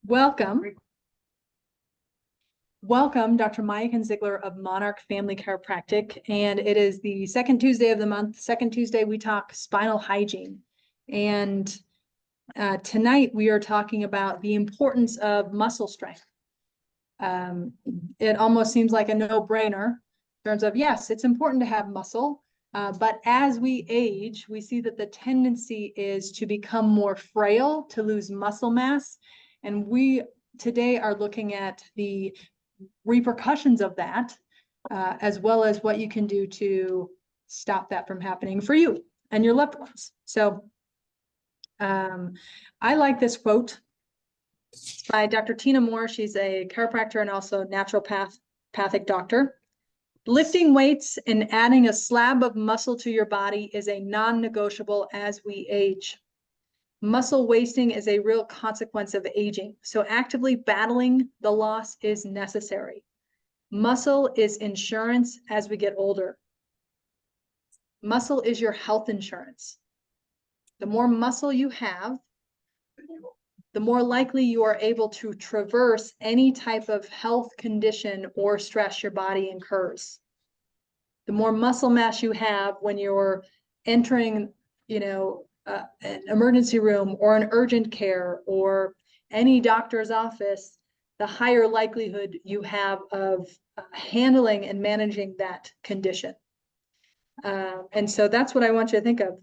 Welcome. Welcome, Dr. Miaken Ziegler of Monarch Family Chiropractic. And it is the second Tuesday of the month. Second Tuesday, we talk spinal hygiene. And tonight we are talking about the importance of muscle strength. It almost seems like a no-brainer in terms of, yes, it's important to have muscle. But as we age, we see that the tendency is to become more frail, to lose muscle mass. And we today are looking at the repercussions of that, as well as what you can do to stop that from happening for you and your loved ones. So I like this quote by Dr. Tina Moore. She's a chiropractor and also naturopathic doctor. Lifting weights and adding a slab of muscle to your body is a non-negotiable as we age. Muscle wasting is a real consequence of aging, so actively battling the loss is necessary. Muscle is insurance as we get older. Muscle is your health insurance. The more muscle you have, the more likely you are able to traverse any type of health condition or stress your body incurs. The more muscle mass you have when you're entering, an emergency room or an urgent care or any doctor's office, the higher likelihood you have of handling and managing that condition. And so that's what I want you to think of.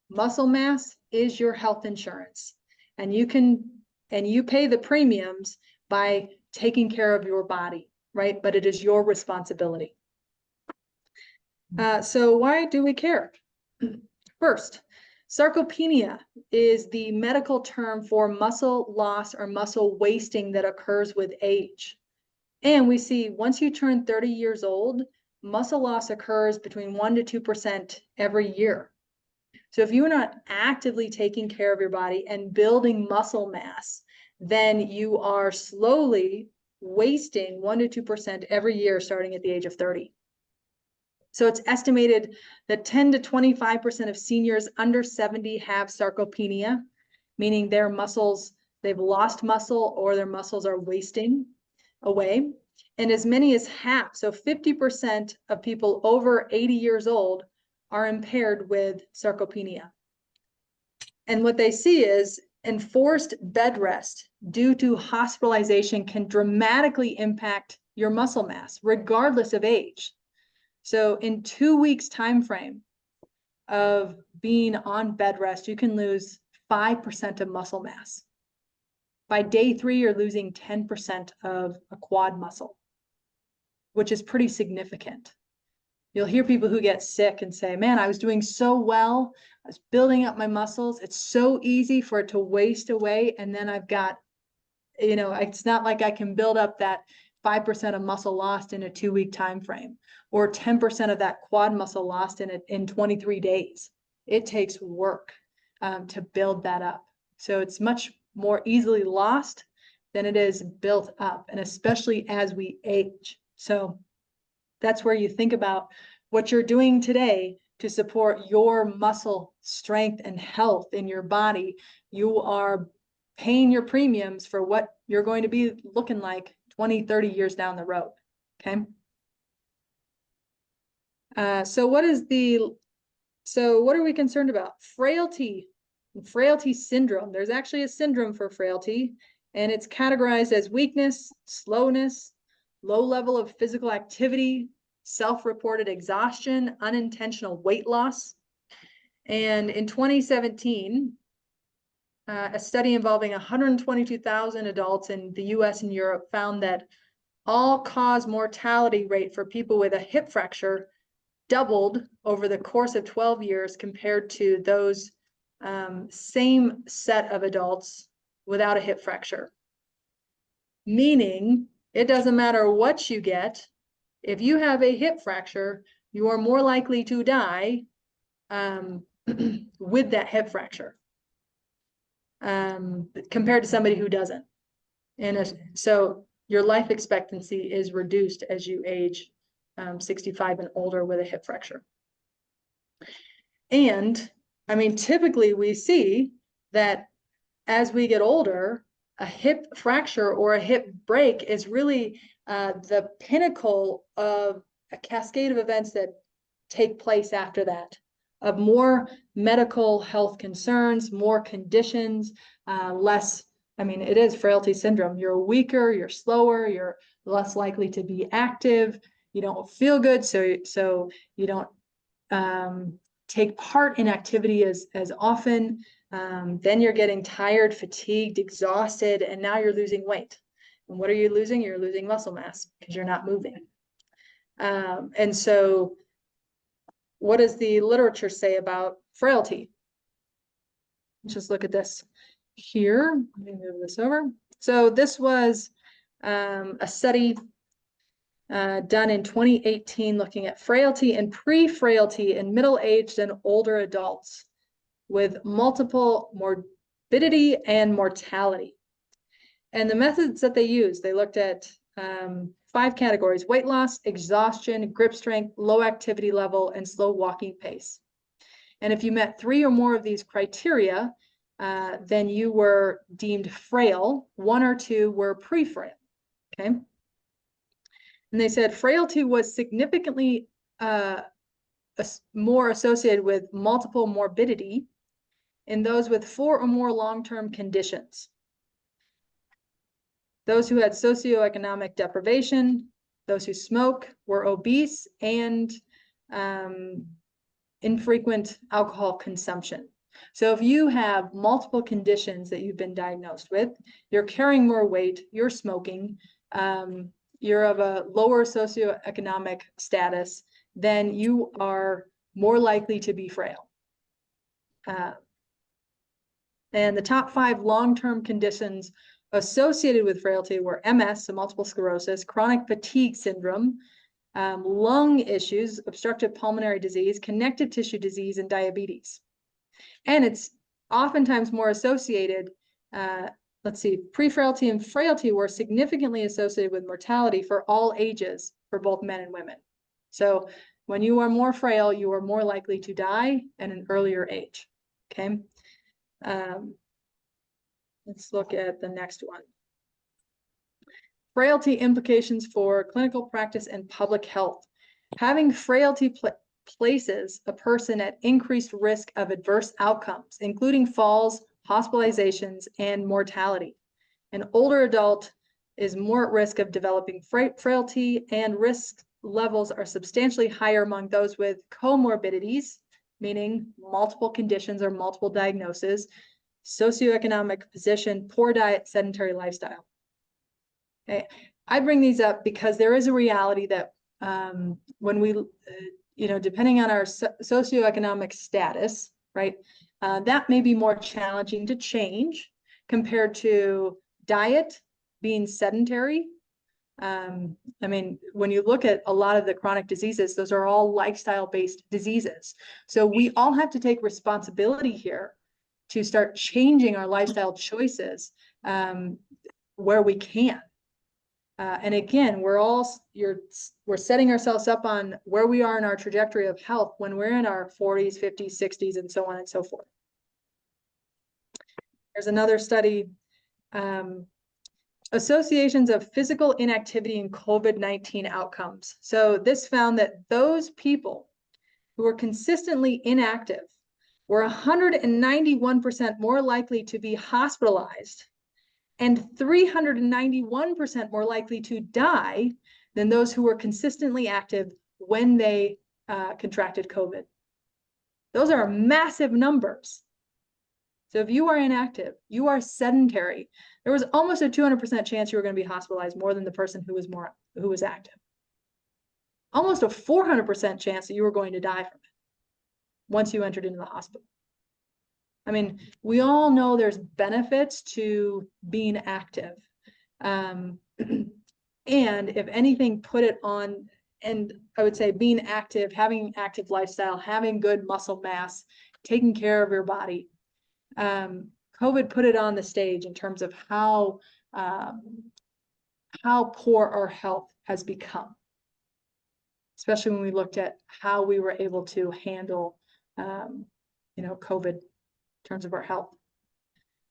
Muscle mass is your health insurance, and you pay the premiums by taking care of your body, right? But it is your responsibility. So why do we care? First, sarcopenia is the medical term for muscle loss or muscle wasting that occurs with age. And we see once you turn 30 years old, muscle loss occurs between 1 to 2% every year. So if you're not actively taking care of your body and building muscle mass, then you are slowly wasting 1 to 2% every year starting at the age of 30. So it's estimated that 10 to 25% of seniors under 70 have sarcopenia, meaning their muscles, they've lost muscle or their muscles are wasting away. And as many as half, so 50% of people over 80 years old are impaired with sarcopenia. And what they see is enforced bed rest due to hospitalization can dramatically impact your muscle mass, regardless of age. So in 2 weeks time frame of being on bed rest, you can lose 5% of muscle mass. By day 3, you're losing 10% of a quad muscle, which is pretty significant. You'll hear people who get sick and say, man, I was doing so well. I was building up my muscles. It's so easy for it to waste away. And then I've got, it's not like I can build up that 5% of muscle lost in a 2-week time frame, or 10% of that quad muscle lost in 23 days. It takes work to build that up. So it's much more easily lost than it is built up, and especially as we age. So that's where you think about what you're doing today to support your muscle strength and health in your body. You are paying your premiums for what you're going to be looking like 20, 30 years down the road, okay? So what are we concerned about? Frailty syndrome. There's actually a syndrome for frailty, and it's categorized as weakness, slowness, low level of physical activity, self-reported exhaustion, unintentional weight loss. And in 2017, a study involving 122,000 adults in the US and Europe found that all-cause mortality rate for people with a hip fracture doubled over the course of 12 years compared to those same set of adults without a hip fracture. Meaning, it doesn't matter what you get. If you have a hip fracture, you are more likely to die with that hip fracture compared to somebody who doesn't. And so your life expectancy is reduced as you age 65 and older with a hip fracture. And I mean, typically we see that as we get older, a hip fracture or a hip break is really the pinnacle of a cascade of events that take place after that, of more medical health concerns, more conditions, less, I mean, it is frailty syndrome. You're weaker, you're slower, you're less likely to be active, you don't feel good, so you don't take part in activity as often. Then you're getting tired, fatigued, exhausted, and now you're losing weight. And what are you losing? You're losing muscle mass because you're not moving. And so what does the literature say about frailty? Let's just look at this here. Let me move this over. So this was a study done in 2018 looking at frailty and pre-frailty in middle-aged and older adults with multiple morbidity and mortality. And the methods that they used, they looked at 5 categories: weight loss, exhaustion, grip strength, low activity level, and slow walking pace. And if you met 3 or more of these criteria, then you were deemed frail. 1 or 2 were pre-frail, okay? And they said frailty was significantly more associated with multiple morbidity in those with 4 or more long-term conditions. Those who had socioeconomic deprivation, those who smoke, were obese, and infrequent alcohol consumption. So if you have multiple conditions that you've been diagnosed with, you're carrying more weight, you're smoking, you're of a lower socioeconomic status, then you are more likely to be frail. And the top 5 long-term conditions associated with frailty were MS, so multiple sclerosis, chronic fatigue syndrome, lung issues, obstructive pulmonary disease, connective tissue disease, and diabetes. And it's oftentimes more associated, let's see, pre-frailty and frailty were significantly associated with mortality for all ages for both men and women. So when you are more frail, you are more likely to die at an earlier age, okay? Let's look at the next one. Frailty implications for clinical practice and public health. Having frailty places a person at increased risk of adverse outcomes, including falls, hospitalizations, and mortality. An older adult is more at risk of developing frailty, and risk levels are substantially higher among those with comorbidities, meaning multiple conditions or multiple diagnoses, socioeconomic position, poor diet, sedentary lifestyle. Okay. I bring these up because there is a reality that when we, depending on our socioeconomic status, right, that may be more challenging to change compared to diet, being sedentary. I mean, when you look at a lot of the chronic diseases, those are all lifestyle-based diseases. So we all have to take responsibility here to start changing our lifestyle choices where we can. And again, we're setting ourselves up on where we are in our trajectory of health when we're in our 40s, 50s, 60s, and so on and so forth. There's another study, associations of physical inactivity and COVID-19 outcomes. So this found that those people who were consistently inactive were 191% more likely to be hospitalized and 391% more likely to die than those who were consistently active when they contracted COVID. Those are massive numbers. So if you are inactive, you are sedentary, there was almost a 200% chance you were going to be hospitalized more than the person who was active. Almost a 400% chance that you were going to die from it once you entered into the hospital. I mean, we all know there's benefits to being active. And if anything, put it on, and I would say being active, having an active lifestyle, having good muscle mass, taking care of your body. COVID put it on the stage in terms of how poor our health has become, especially when we looked at how we were able to handle, COVID in terms of our health.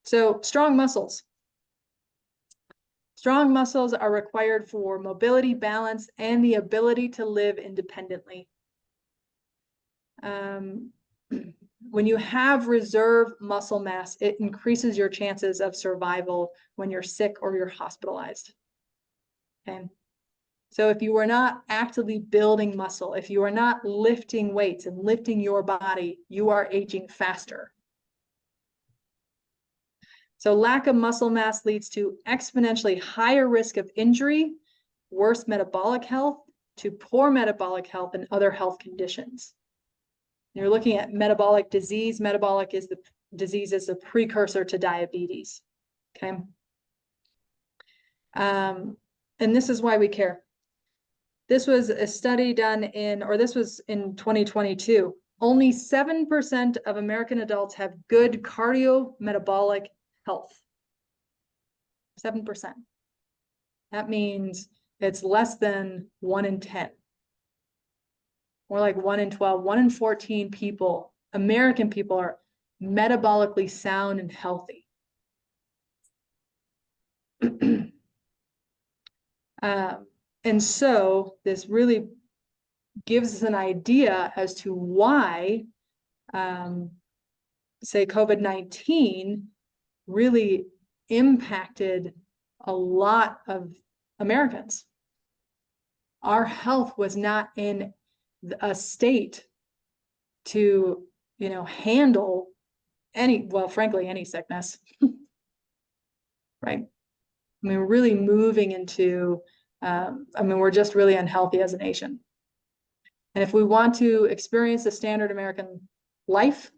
So strong muscles. Strong muscles are required for mobility, balance, and the ability to live independently. When you have reserve muscle mass, it increases your chances of survival when you're sick or you're hospitalized. Okay. So if you are not actively building muscle, if you are not lifting weights and lifting your body, you are aging faster. So lack of muscle mass leads to exponentially higher risk of injury, worse metabolic health, to poor metabolic health and other health conditions. You're looking at metabolic disease. Metabolic is the disease is a precursor to diabetes. Okay. And this is why we care. This was a study done this was in 2022. Only 7% of American adults have good cardiometabolic health. 7%. That means it's less than 1 in 10. More like 1 in 12, 1 in 14 people, American people, are metabolically sound and healthy. And so this really gives us an idea as to why, say, COVID-19 really impacted a lot of Americans. Our health was not in a state to, handle frankly, any sickness, right? I mean, we're really moving into, we're just really unhealthy as a nation. And if we want to experience the standard American life,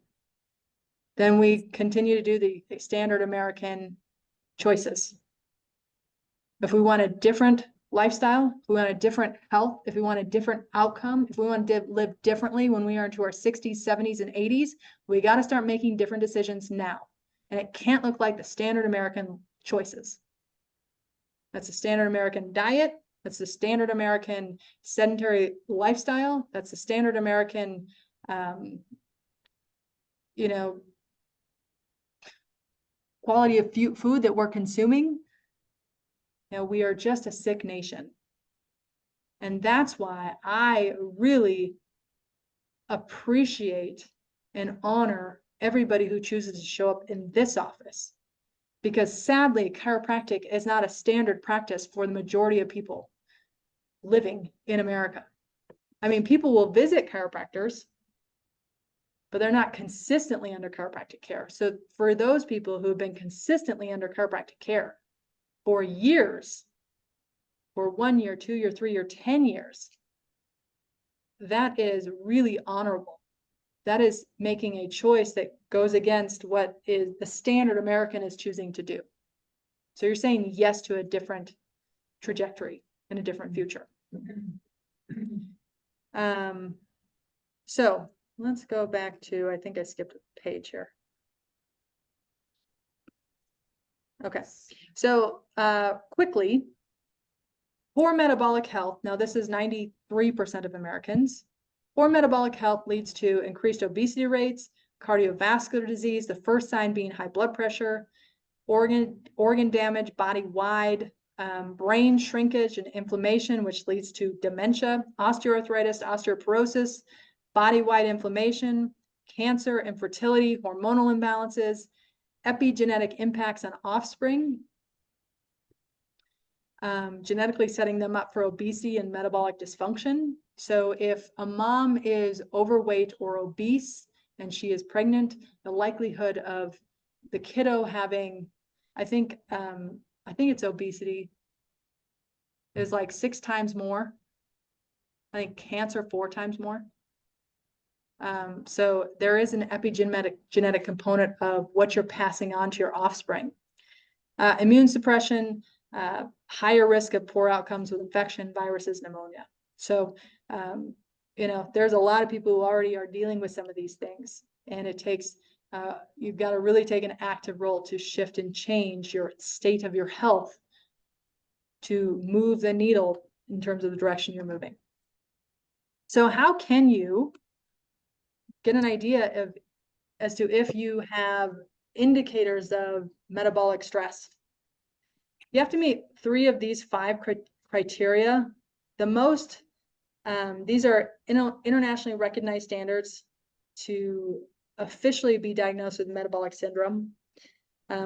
then we continue to do the standard American choices. If we want a different lifestyle, if we want a different health, if we want a different outcome, if we want to live differently when we are into our 60s, 70s, and 80s, we got to start making different decisions now. And it can't look like the standard American choices. That's the standard American diet. That's the standard American sedentary lifestyle. That's the standard American, quality of food that we're consuming. We are just a sick nation. And that's why I really appreciate and honor everybody who chooses to show up in this office. Because sadly, chiropractic is not a standard practice for the majority of people living in America. I mean, people will visit chiropractors, but they're not consistently under chiropractic care. So for those people who have been consistently under chiropractic care for years, for 1 year, 2 year, 3 year, 10 years, that is really honorable. That is making a choice that goes against what is the standard American is choosing to do. So you're saying yes to a different trajectory and a different future. So let's go back to, I think I skipped a page here. Okay, so quickly, poor metabolic health. Now this is 93% of Americans. Poor metabolic health leads to increased obesity rates, cardiovascular disease, the first sign being high blood pressure, organ damage body-wide, brain shrinkage and inflammation, which leads to dementia, osteoarthritis, osteoporosis, body-wide inflammation, cancer, infertility, hormonal imbalances, epigenetic impacts on offspring, genetically setting them up for obesity and metabolic dysfunction. So if a mom is overweight or obese and she is pregnant, the likelihood of the kiddo having, I think it's obesity, is like 6 times more. I think cancer 4 times more. So there is an epigenetic component of what you're passing on to your offspring. Immune suppression, higher risk of poor outcomes with infection, viruses, pneumonia. So, there's a lot of people who already are dealing with some of these things, and it takes, you've got to really take an active role to shift and change your state of your health to move the needle in terms of the direction you're moving. So how can you get an idea as to if you have indicators of metabolic stress? You have to meet 3 of these 5 criteria. The most, these are internationally recognized standards to officially be diagnosed with metabolic syndrome,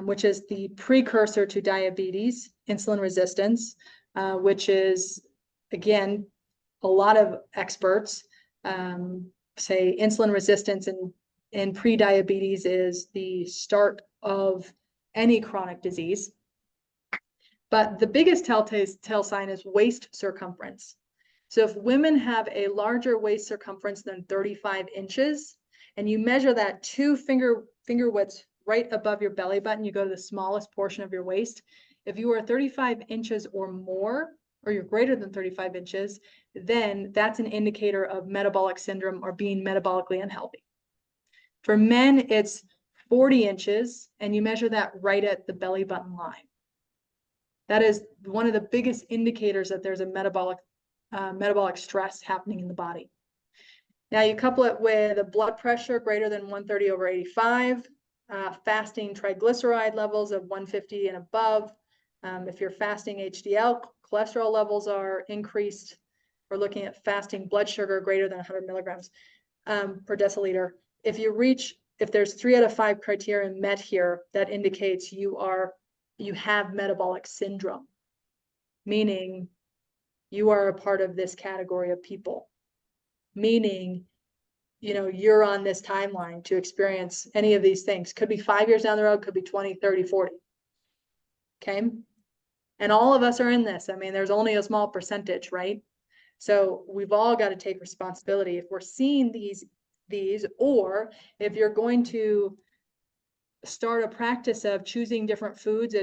which is the precursor to diabetes, insulin resistance, which is, again, a lot of experts say insulin resistance and pre-diabetes is the start of any chronic disease. But the biggest telltale sign is waist circumference. So if women have a larger waist circumference than 35 inches, and you measure that 2 finger widths right above your belly button, you go to the smallest portion of your waist. If you are 35 inches or more, or you're greater than 35 inches, then that's an indicator of metabolic syndrome or being metabolically unhealthy. For men, it's 40 inches, and you measure that right at the belly button line. That is one of the biggest indicators that there's a metabolic stress happening in the body. Now you couple it with a blood pressure greater than 130/85, fasting triglyceride levels of 150 and above. If you're fasting HDL, cholesterol levels are increased. We're looking at fasting blood sugar greater than 100 milligrams per deciliter. If there's 3 out of 5 criteria met here, that indicates you have metabolic syndrome, meaning you are a part of this category of people, meaning, you're on this timeline to experience any of these things. Could be 5 years down the road, could be 20, 30, 40. Okay. And all of us are in this. I mean, there's only a small percentage, right? So we've all got to take responsibility. If we're seeing these, or if you're going to start a practice of choosing different foods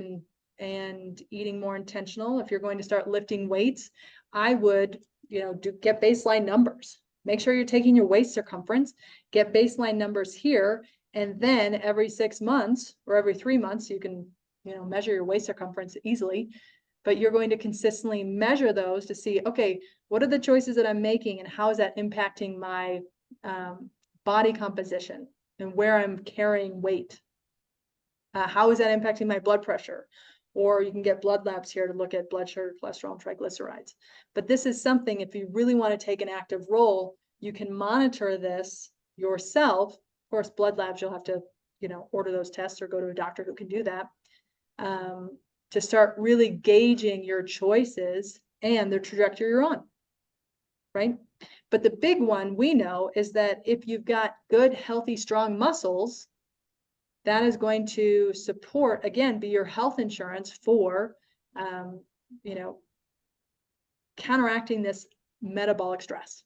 and eating more intentional, if you're going to start lifting weights, I would, get baseline numbers. Make sure you're taking your waist circumference, get baseline numbers here, and then every 6 months or every 3 months, you can, measure your waist circumference easily, but you're going to consistently measure those to see, okay, what are the choices that I'm making and how is that impacting my body composition and where I'm carrying weight? How is that impacting my blood pressure? Or you can get blood labs here to look at blood sugar, cholesterol, and triglycerides. But this is something, if you really want to take an active role, you can monitor this yourself. Of course, blood labs, you'll have to, order those tests or go to a doctor who can do that, to start really gauging your choices and the trajectory you're on, right? But the big one we know is that if you've got good, healthy, strong muscles, that is going to support, again, be your health insurance for, counteracting this metabolic stress.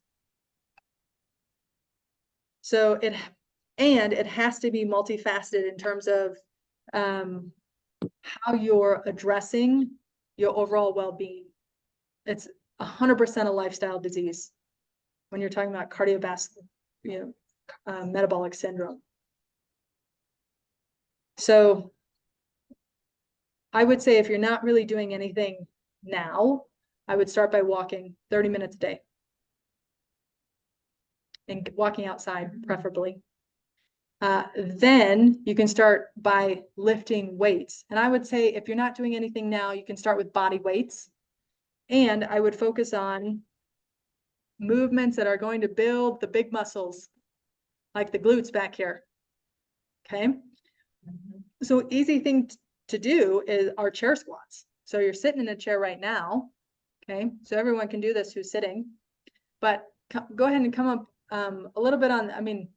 So it has to be multifaceted in terms of how you're addressing your overall well-being. It's 100% a lifestyle disease when you're talking about cardiovascular, metabolic syndrome. So I would say if you're not really doing anything now, I would start by walking 30 minutes a day and walking outside preferably. Then you can start by lifting weights. And I would say if you're not doing anything now, you can start with body weights. And I would focus on movements that are going to build the big muscles, like the glutes back here. Okay. So easy thing to do is our chair squats. So you're sitting in a chair right now. Okay. So everyone can do this who's sitting, but go ahead and come up a little bit on,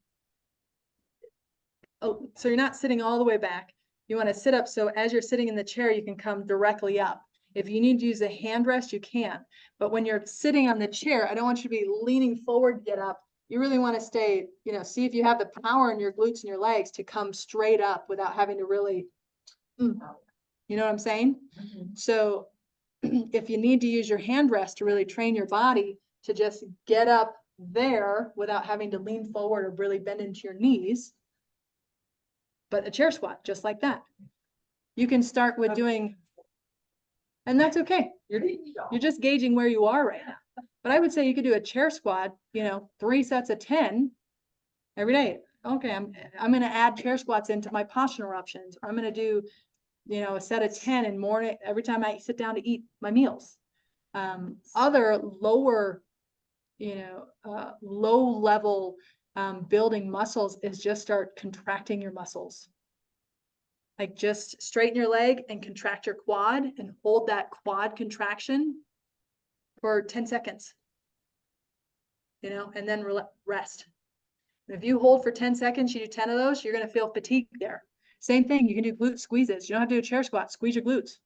so you're not sitting all the way back. You want to sit up. So as you're sitting in the chair, you can come directly up. If you need to use a hand rest, you can. But when you're sitting on the chair, I don't want you to be leaning forward to get up. You really want to stay, see if you have the power in your glutes and your legs to come straight up without having to really, you know what I'm saying? So if you need to use your hand rest to really train your body to just get up there without having to lean forward or really bend into your knees, but a chair squat, just like that. You can start with doing, and that's okay. You're just gauging where you are right now. But I would say you could do a chair squat, 3 sets of 10 every day. Okay, I'm going to add chair squats into my postural options. Or I'm going to do you know, a set of 10 in morning every time I sit down to eat my meals. Other lower, you know, low level building muscles is just start contracting your muscles. Like just straighten your leg and contract your quad and hold that quad contraction for 10 seconds, you know, and then rest. And if you hold for 10 seconds, you do 10 of those, you're going to feel fatigue there. Same thing, you can do glute squeezes. You don't have to do a chair squat, squeeze your glutes.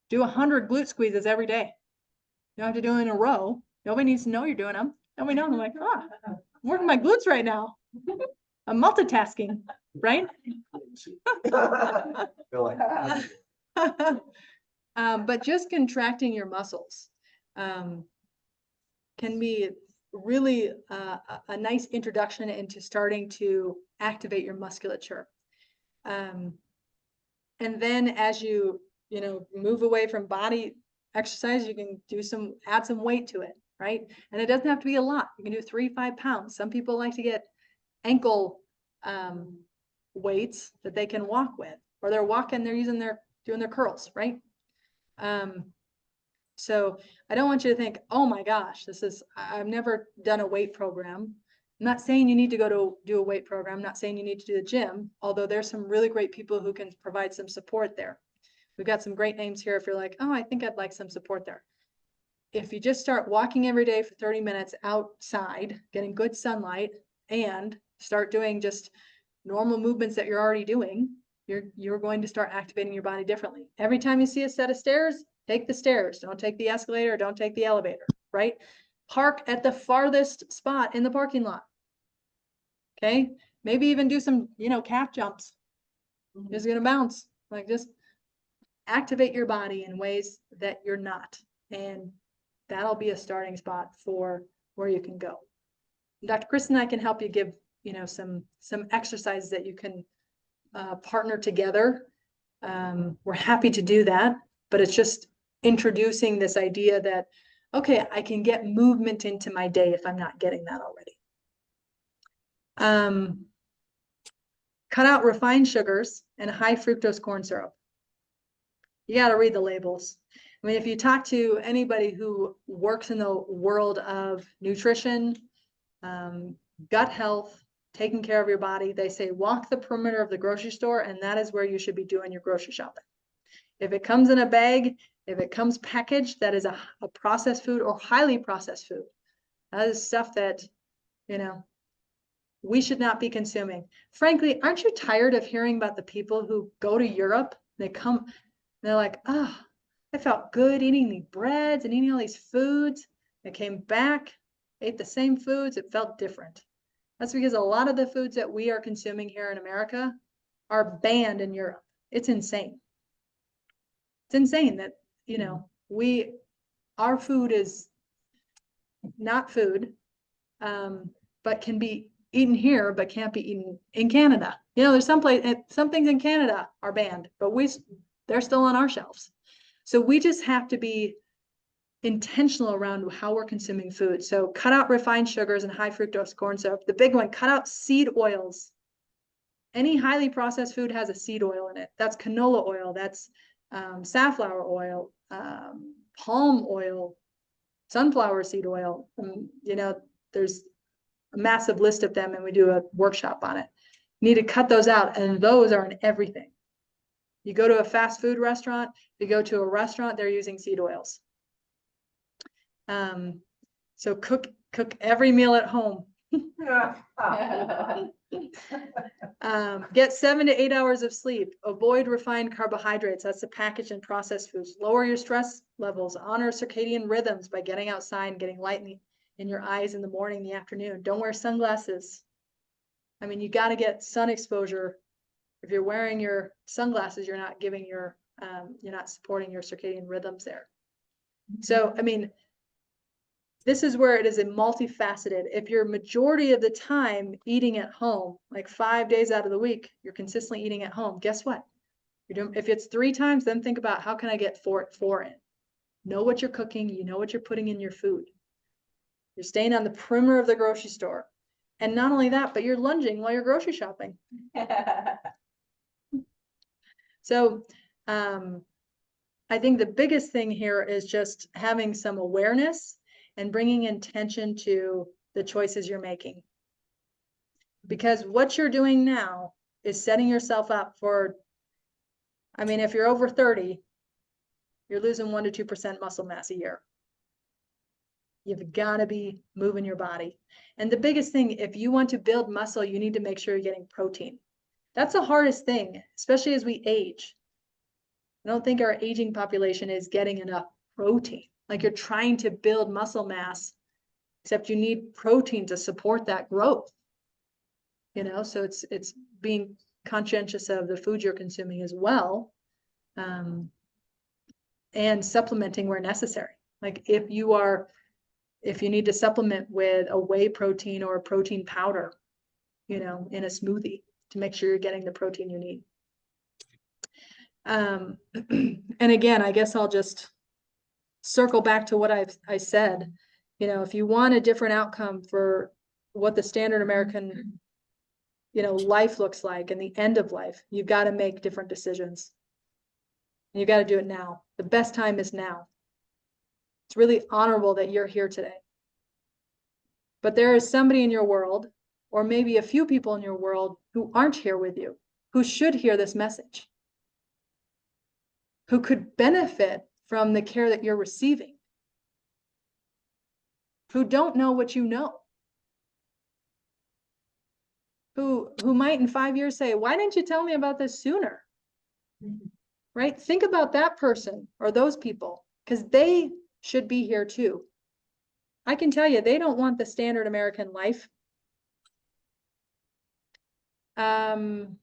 Do 100 glute squeezes every day. You don't have to do it in a row. Nobody needs to know you're doing them. Nobody knows. I'm like, I'm working my glutes right now. I'm multitasking, right? But just contracting your muscles can be really a nice introduction into starting to activate your musculature. And then as you know, move away from body exercise, you can do add some weight to it, right? And it doesn't have to be a lot. You can do 3-5 pounds. Some people like to get ankle weights that they can walk with, or they're walking, they're doing their curls, right? So I don't want you to think, oh my gosh, I've never done a weight program. I'm not saying you need to go to do a weight program. I'm not saying you need to do the gym, although there's some really great people who can provide some support there. We've got some great names here if you're like, oh, I think I'd like some support there. If you just start walking every day for 30 minutes outside, getting good sunlight, and start doing just normal movements that you're already doing, you're going to start activating your body differently. Every time you see a set of stairs, take the stairs. Don't take the escalator. Don't take the elevator, right? Park at the farthest spot in the parking lot. Okay. Maybe even do some, you know, calf jumps. Just gonna bounce. Like, just activate your body in ways that you're not. And that'll be a starting spot for where you can go. Dr. Chris and I can help you give, you know, some exercises that you can partner together. We're happy to do that, but it's just introducing this idea that, okay, I can get movement into my day if I'm not getting that already. Cut out refined sugars and high fructose corn syrup. You got to read the labels. I mean, if you talk to anybody who works in the world of nutrition, gut health, taking care of your body, they say walk the perimeter of the grocery store, and that is where you should be doing your grocery shopping. If it comes in a bag, if it comes packaged, that is a processed food or highly processed food. That is stuff that, you know, we should not be consuming. Frankly, aren't you tired of hearing about the people who go to Europe? They come, they're like, oh, I felt good eating the breads and eating all these foods. I came back, ate the same foods, it felt different. That's because a lot of the foods that we are consuming here in America are banned in Europe. It's insane. It's insane that, you know, our food is not food, but can be eaten here, but can't be eaten in Canada. You know, there's some things in Canada are banned, but they're still on our shelves. So we just have to be intentional around how we're consuming food. So cut out refined sugars and high fructose corn syrup. The big one, cut out seed oils. Any highly processed food has a seed oil in it. That's canola oil. That's safflower oil, palm oil, sunflower seed oil. You know, there's a massive list of them, and we do a workshop on it. You need to cut those out, and those are in everything. You go to a fast food restaurant, you go to a restaurant, they're using seed oils. So cook every meal at home. Get 7 to 8 hours of sleep. Avoid refined carbohydrates. That's the packaged and processed foods. Lower your stress levels. Honor circadian rhythms by getting outside and getting light in your eyes in the morning, the afternoon. Don't wear sunglasses. I mean, you got to get sun exposure. If you're wearing your sunglasses, you're not you're not supporting your circadian rhythms there. So, I mean, this is where it is a multifaceted. If you're majority of the time eating at home, like 5 days out of the week, you're consistently eating at home, guess what? You're doing, if it's 3 times, then think about how can I get four in? Know what you're cooking, you know what you're putting in your food. You're staying on the perimeter of the grocery store. And not only that, but you're lunging while you're grocery shopping. So I think the biggest thing here is just having some awareness and bringing intention to the choices you're making. Because what you're doing now is setting yourself up for, I mean, if you're over 30, you're losing 1 to 2% muscle mass a year. You've got to be moving your body. And the biggest thing, if you want to build muscle, you need to make sure you're getting protein. That's the hardest thing, especially as we age. I don't think our aging population is getting enough protein. Like, you're trying to build muscle mass, except you need protein to support that growth. You know, so it's being conscientious of the food you're consuming as well, and supplementing where necessary. Like, if you need to supplement with a whey protein or a protein powder, you know, in a smoothie to make sure you're getting the protein you need. And again, I guess I'll just circle back to what I said. You know, if you want a different outcome for what the standard American, you know, life looks like and the end of life, you've got to make different decisions. And you got to do it now. The best time is now. It's really honorable that you're here today. But there is somebody in your world, or maybe a few people in your world, who aren't here with you, who should hear this message, who could benefit from the care that you're receiving, who don't know what you know, who might in 5 years say, why didn't you tell me about this sooner? Right? Think about that person or those people, because they should be here too. I can tell you, they don't want the standard American life. I'll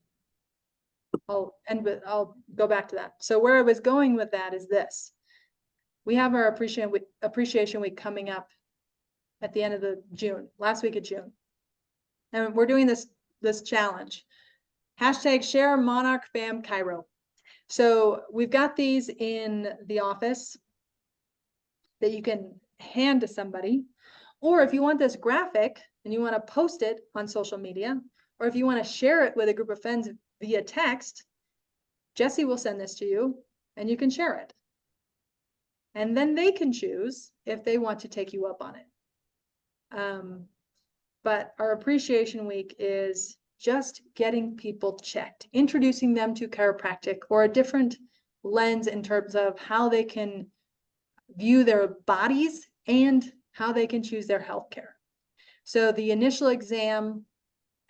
go back to that. So where I was going with that is this. We have our appreciation week coming up at the end of June, last week of June. And we're doing this challenge. #ShareMonarchFamChiro. So we've got these in the office that you can hand to somebody. Or if you want this graphic and you want to post it on social media, or if you want to share it with a group of friends via text, Jesse will send this to you and you can share it. And then they can choose if they want to take you up on it. But our appreciation week is just getting people checked, introducing them to chiropractic or a different lens in terms of how they can view their bodies and how they can choose their healthcare. So the initial exam,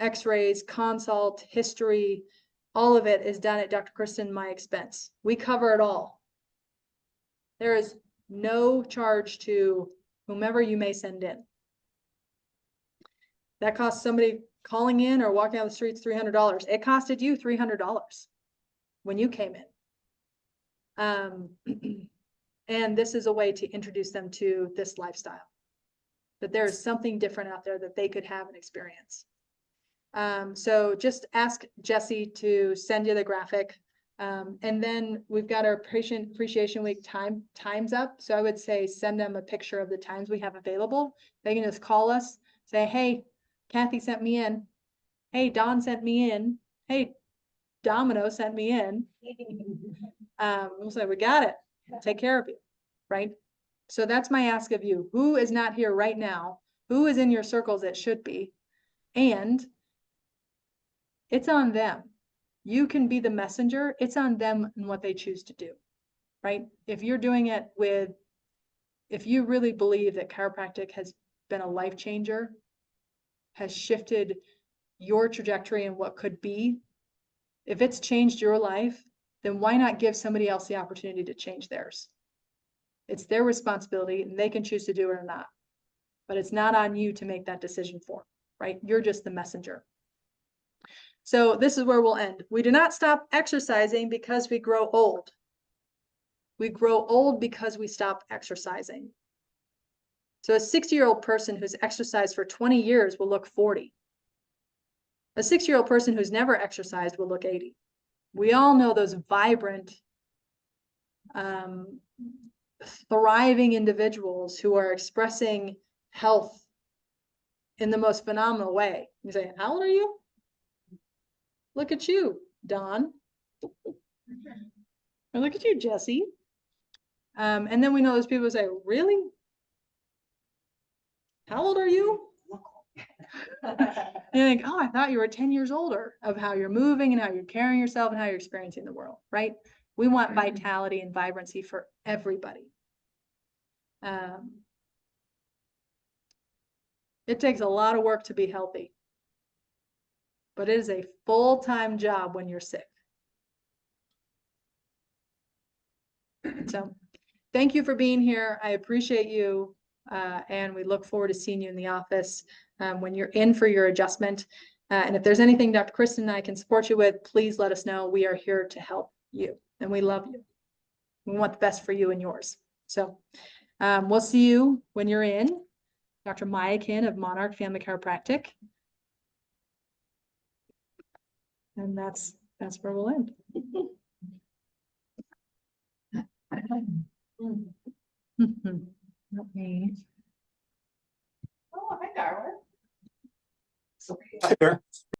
x-rays, consult, history, all of it is done at Dr. Kristen, my expense. We cover it all. There is no charge to whomever you may send in. That costs somebody calling in or walking on the streets $300. It costed you $300 when you came in. And this is a way to introduce them to this lifestyle, that there is something different out there that they could have and experience. So just ask Jesse to send you the graphic. And then we've got our Patient Appreciation Week times up. So I would say send them a picture of the times we have available. They can just call us, say, hey, Kathy sent me in. Hey, Don sent me in. Hey, Domino sent me in. We'll say, we got it. Take care of you, right? So that's my ask of you. Who is not here right now? Who is in your circles that should be? And it's on them. You can be the messenger. It's on them and what they choose to do, right? If you're doing it if you really believe that chiropractic has been a life changer, has shifted your trajectory and what could be, if it's changed your life, then why not give somebody else the opportunity to change theirs? It's their responsibility and they can choose to do it or not. But it's not on you to make that decision for them, right? You're just the messenger. So this is where we'll end. We do not stop exercising because we grow old. We grow old because we stop exercising. So a 60-year-old person who's exercised for 20 years will look 40. A 60-year-old person who's never exercised will look 80. We all know those vibrant, thriving individuals who are expressing health in the most phenomenal way. You say, how old are you? Look at you, Don. And look at you, Jesse. And then we know there's people who say, really? How old are you? And you think, oh, I thought you were 10 years older, of how you're moving and how you're carrying yourself and how you're experiencing the world, right? We want vitality and vibrancy for everybody. It takes a lot of work to be healthy, but it is a full-time job when you're sick. So thank you for being here. I appreciate you. And we look forward to seeing you in the office when you're in for your adjustment. And if there's anything Dr. Kristen and I can support you with, please let us know. We are here to help you and we love you. We want the best for you and yours. So we'll see you when you're in. Dr. Miaken of Monarch Family Chiropractic. And that's where we'll end. Okay. Oh, hi, Darwin. Hi there.